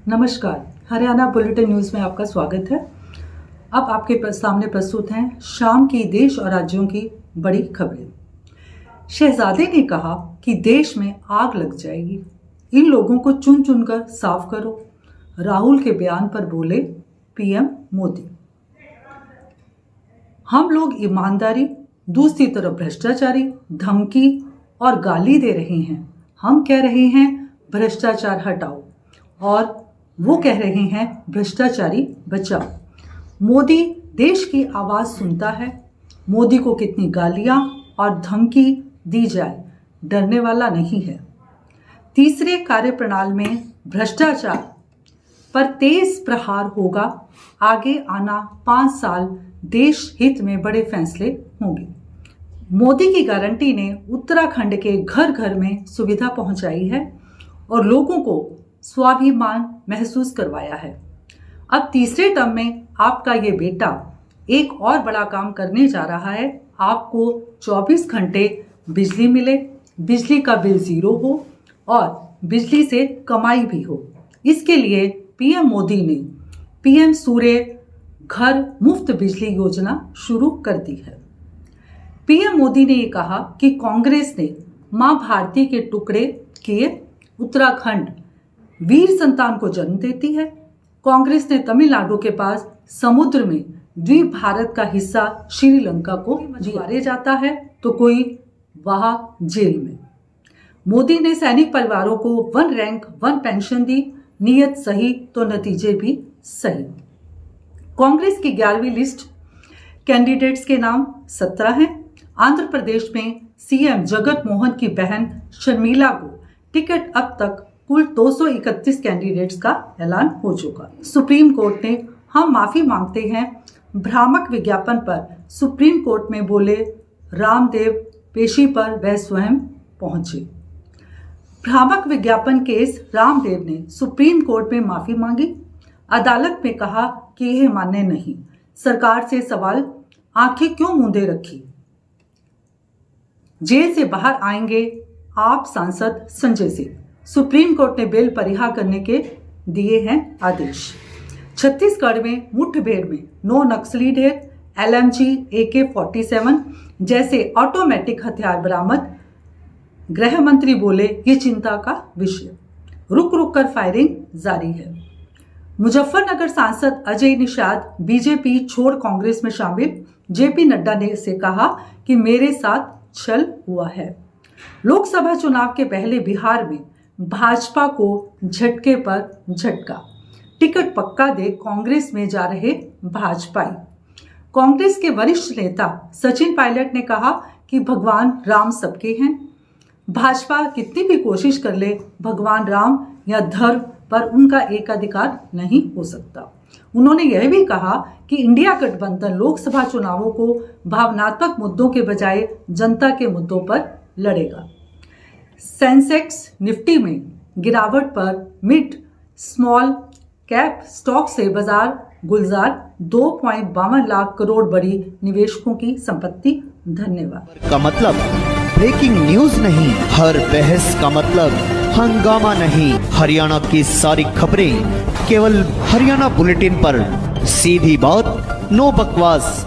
नमस्कार, Haryana bulletin news में आपका स्वागत है। अब आपके सामने प्रस्तुत हैं शाम की देश और राज्यों की बड़ी खबरें। शहजादे ने कहा कि देश में आग लग जाएगी, इन लोगों को चुन चुनकर साफ करो। राहुल के बयान पर बोले पीएम मोदी। हम लोग ईमानदारी, दूसरी तरफ भ्रष्टाचारी धमकी और गाली दे रहे हैं। हम कह रहे हैं भ्रष्टाचार हटाओ और वो कह रहे हैं भ्रष्टाचारी बचाओ। मोदी देश की आवाज़ सुनता है। मोदी को कितनी गालियां और धमकी दी जाए, डरने वाला नहीं है। तीसरे कार्यप्रणाल में भ्रष्टाचार पर तेज प्रहार होगा। आगे आना 5 साल देश हित में बड़े फैसले होंगे। मोदी की गारंटी ने उत्तराखंड के घर घर में सुविधा पहुंचाई है और लोगों को स्वाभिमान महसूस करवाया है। अब तीसरे टर्म में आपका ये बेटा एक और बड़ा काम करने जा रहा है। आपको 24 घंटे बिजली मिले, बिजली का बिल 0 हो और बिजली से कमाई भी हो। इसके लिए पीएम मोदी ने पीएम सूर्य घर मुफ्त बिजली योजना शुरू कर दी है। पीएम मोदी ने ये कहा कि कांग्रेस ने मां भारती के टुकड़े किए उत्तराखंड वीर संतान को जन्म देती है। कांग्रेस ने तमिलनाडु के पास समुद्र में द्वीप भारत का हिस्सा श्रीलंका को मारे जाता है तो कोई वहां जेल में। मोदी ने सैनिक परिवारों को 1 रैंक 1 पेंशन दी। नीयत सही तो नतीजे भी सही। कांग्रेस की 11वीं लिस्ट कैंडिडेट्स के नाम 17 हैं। आंध्र प्रदेश में सीएम जगत मोहन की बहन शर्मिला को टिकट अब तक कुल 231 कैंडिडेट्स का ऐलान हो चुका। सुप्रीम कोर्ट ने हम माफी मांगते हैं भ्रामक विज्ञापन पर सुप्रीम कोर्ट में बोले रामदेव। पेशी पर वह स्वयं पहुंचे। भ्रामक विज्ञापन केस रामदेव ने सुप्रीम कोर्ट में माफी मांगी। अदालत में कहा कि यह मान्य नहीं। सरकार से सवाल, आंखें क्यों मूंदे रखी। जेल से बाहर आएंगे आप सांसद संजय सिंह। सुप्रीम कोर्ट ने बेल परिहा करने के दिए हैं आदेश। छत्तीसगढ़ में मुठभेड़ में 9 नक्सली ढेर, LMG, AK-47 जैसे ऑटोमेटिक हथियार बरामद। गृह मंत्री बोले ये चिंता का विषय। रुक रुक कर फायरिंग जारी है। मुजफ्फरनगर सांसद अजय निषाद बीजेपी छोड़ कांग्रेस में शामिल। जेपी नड्डा ने से कहा कि मेरे साथ छल हुआ है। लोकसभा चुनाव के पहले बिहार में भाजपा को झटके पर झटका। टिकट पक्का दे कांग्रेस में जा रहे भाजपाई। कांग्रेस के वरिष्ठ नेता सचिन पायलट ने कहा कि भगवान राम सबके हैं। भाजपा कितनी भी कोशिश कर ले, भगवान राम या धर्म पर उनका एकाधिकार नहीं हो सकता। उन्होंने यह भी कहा कि इंडिया गठबंधन लोकसभा चुनावों को भावनात्मक मुद्दों के बजाय जनता के मुद्दों पर लड़ेगा। सेंसेक्स निफ्टी में गिरावट पर मिड स्मॉल कैप स्टॉक से बाजार गुलजार। 2.52 लाख करोड़ बढ़ी निवेशकों की संपत्ति। धन्यवाद। का मतलब ब्रेकिंग न्यूज नहीं, हर बहस का मतलब हंगामा नहीं। हरियाणा की सारी खबरें केवल हरियाणा बुलेटिन पर। सीधी बात, नो बकवास।